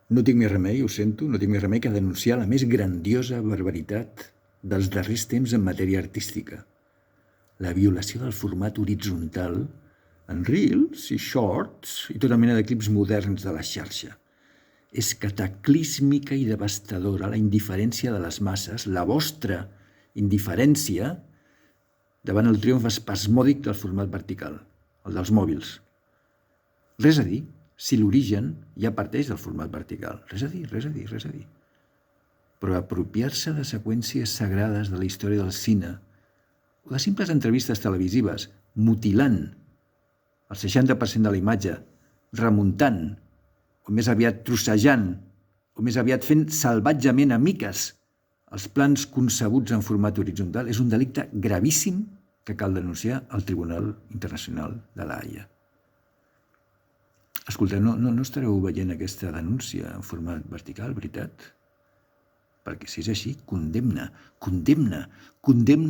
No tinc més remei, ho sento, no tinc més remei que denunciar la més grandiosa barbaritat dels darrers temps en matèria artística. La violació del format horitzontal en reels i shorts i tota mena de clips moderns de la xarxa. És cataclísmica i devastadora la indiferència de les masses, la vostra indiferència davant el triomf espasmòdic del format vertical, el dels mòbils. Res a dir, si l'origen ja parteix del format vertical. Res a dir, res a dir, res a dir. Però apropiar-se de seqüències sagrades de la història del cine o de simples entrevistes televisives, mutilant el 60% de la imatge, remuntant, o més aviat trossejant, o més aviat fent salvatgement a miques els plans concebuts en format horitzontal, és un delicte gravíssim que cal denunciar al Tribunal Internacional de la Haia. Escolta, no estareu veient aquesta denúncia en format vertical, veritat? Perquè si és així, condemna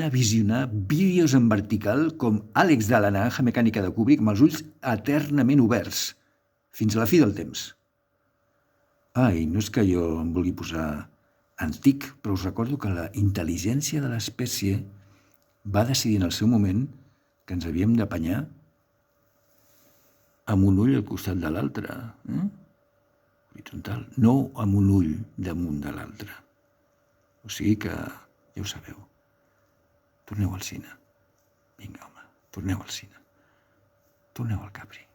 a visionar vídeos en vertical com Àlex de la Naranja Mecànica de Kubrick amb els ulls eternament oberts, fins a la fi del temps. I no és que jo em vulgui posar antic, però us recordo que la intel·ligència de l'espècie va decidir en el seu moment que ens havíem d'apanyar amb un ull al costat de l'altre. Horitzontal, no amb un ull damunt de l'altre. O sigui que, ja ho sabeu, torneu al cine. Vinga, home, torneu al cine. Torneu al Capri.